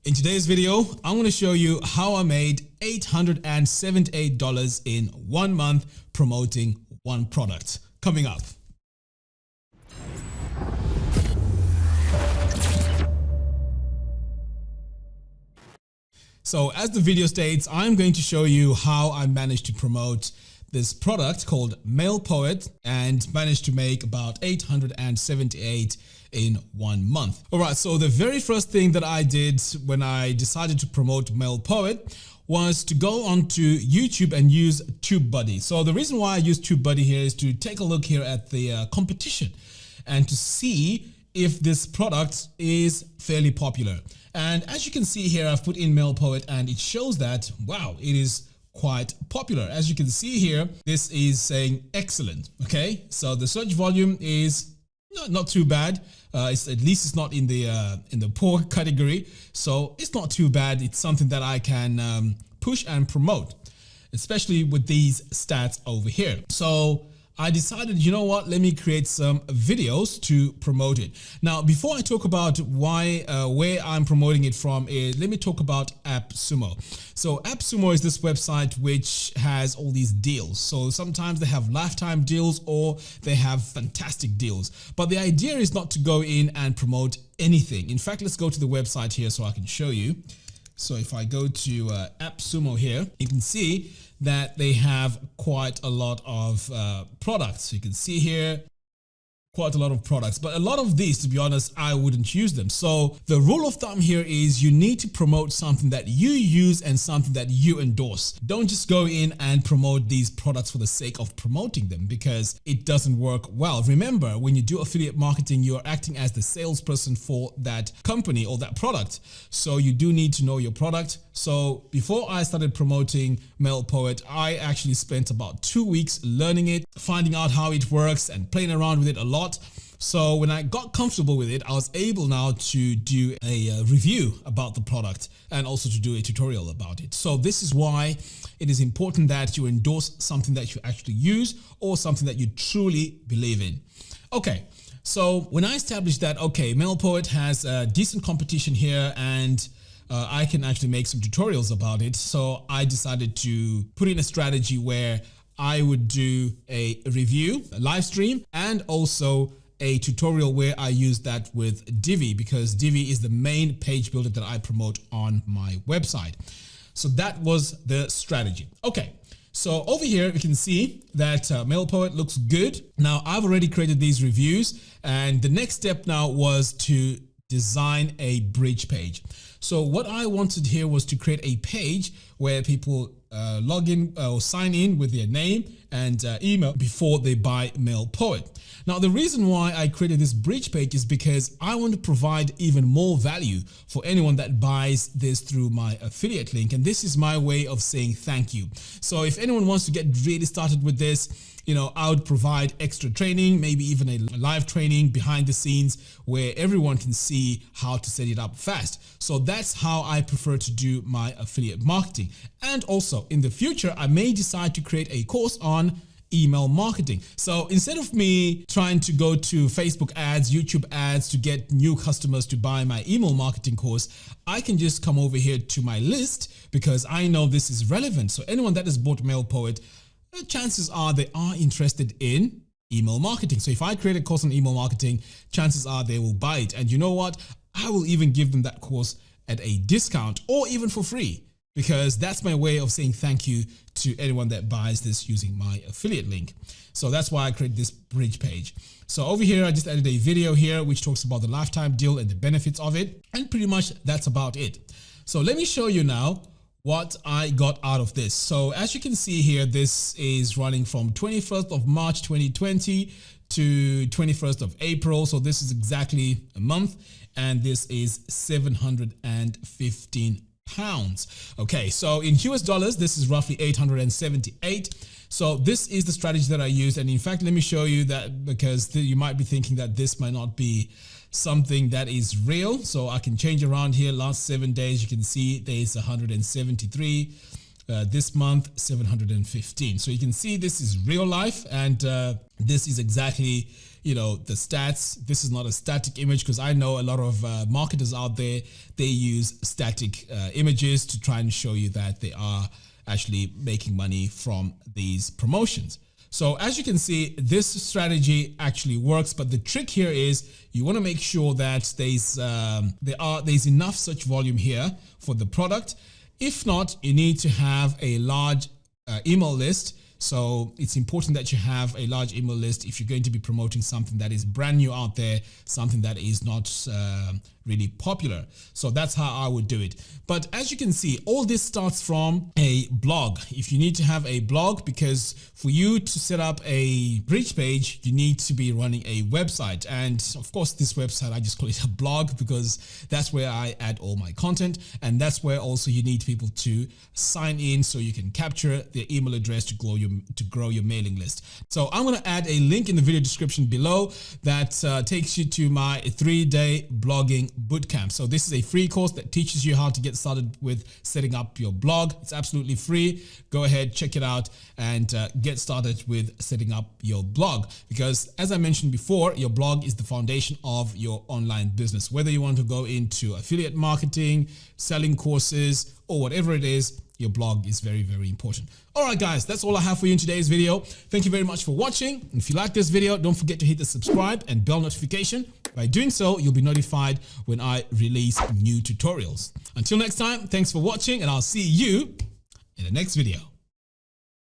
In today's video, I'm going to show you how I made $878 in 1 month promoting one product. Coming up. So as the video states, I'm going to show you how I managed to promote this product called Mail Poet and managed to make about $878 in 1 month. All right, so the very first thing that I did when I decided to promote Mail Poet was to go onto YouTube and use TubeBuddy. So the reason why I use TubeBuddy here is to take a look here at the competition and to see if this product is fairly popular. And as you can see here, I've put in Mail Poet and it shows that, wow, it is quite popular. As you can see here, this is saying excellent. Okay, so the search volume is not too bad. It's at least it's not in the poor category, so it's not too bad. It's something that I can push and promote, especially with these stats over here. So I decided, you know what, let me create some videos to promote it. Now, before I talk about where I'm promoting it from, let me talk about Appsumo. So Appsumo is this website which has all these deals. So sometimes they have lifetime deals or they have fantastic deals. But the idea is not to go in and promote anything. In fact, let's go to the website here so I can show you. So if I go to Appsumo here, you can see that they have quite a lot of products. You can see here quite a lot of products, but a lot of these, to be honest, I wouldn't use them. So the rule of thumb here is you need to promote something that you use and something that you endorse. Don't just go in and promote these products for the sake of promoting them, because it doesn't work well. Remember, when you do affiliate marketing, you're acting as the salesperson for that company or that product. So you do need to know your product. So before I started promoting Mail Poet, I actually spent about 2 weeks learning it, finding out how it works and playing around with it a lot. So when I got comfortable with it, I was able now to do a review about the product and also to do a tutorial about it. So this is why it is important that you endorse something that you actually use or something that you truly believe in. Okay. So when I established that, okay, Mail Poet has a decent competition here and I can actually make some tutorials about it. So I decided to put in a strategy where I would do a review, a live stream, and also a tutorial where I use that with Divi, because Divi is the main page builder that I promote on my website. So that was the strategy. Okay. So over here, you can see that Mail Poet looks good. Now I've already created these reviews, and the next step now was to design a bridge page. So what I wanted here was to create a page where people log in or sign in with their name and email before they buy Mail Poet. Now, the reason why I created this bridge page is because I want to provide even more value for anyone that buys this through my affiliate link. And this is my way of saying thank you. So if anyone wants to get really started with this, you know, I would provide extra training, maybe even a live training behind the scenes where everyone can see how to set it up fast. So that's how I prefer to do my affiliate marketing. And also in the future, I may decide to create a course on email marketing. So instead of me trying to go to Facebook ads, YouTube ads to get new customers to buy my email marketing course, I can just come over here to my list because I know this is relevant. So anyone that has bought Mail Poet, chances are they are interested in email marketing. So if I create a course on email marketing, chances are they will buy it. And you know what? I will even give them that course at a discount or even for free, because that's my way of saying thank you to anyone that buys this using my affiliate link. So that's why I created this bridge page. So over here, I just added a video here which talks about the lifetime deal and the benefits of it. And pretty much that's about it. So let me show you now what I got out of this. So as you can see here, this is running from 21st of March 2020 to 21st of April. So this is exactly a month, and this is 715 pounds. Okay, so in US dollars, this is roughly 878. So this is the strategy that I used. And in fact, let me show you that, because you might be thinking that this might not be something that is real. So I can change around here. Last 7 days, you can see there's 173. This month, 715. So you can see this is real life, and this is exactly, the stats. This is not a static image, because I know a lot of marketers out there, they use static images to try and show you that they are actually making money from these promotions. So as you can see, this strategy actually works, but the trick here is you want to make sure that there's enough search volume here for the product. If not, you need to have a large email list. So it's important that you have a large email list if you're going to be promoting something that is brand new out there, something that is not really popular. So that's how I would do it. But as you can see, all this starts from a blog. If you need to have a blog, because for you to set up a bridge page, you need to be running a website. And of course, this website, I just call it a blog because that's where I add all my content. And that's where also you need people to sign in so you can capture their email address to grow your mailing list. So I'm going to add a link in the video description below that takes you to my 3-day blogging bootcamp. So this is a free course that teaches you how to get started with setting up your blog. It's absolutely free. Go ahead, check it out, and get started with setting up your blog, because as I mentioned before, your blog is the foundation of your online business. Whether you want to go into affiliate marketing, selling courses, or whatever it is, your blog is very, very important. All right, guys, that's all I have for you in today's video. Thank you very much for watching. And if you like this video, don't forget to hit the subscribe and bell notification. By doing so, you'll be notified when I release new tutorials. Until next time, thanks for watching, and I'll see you in the next video.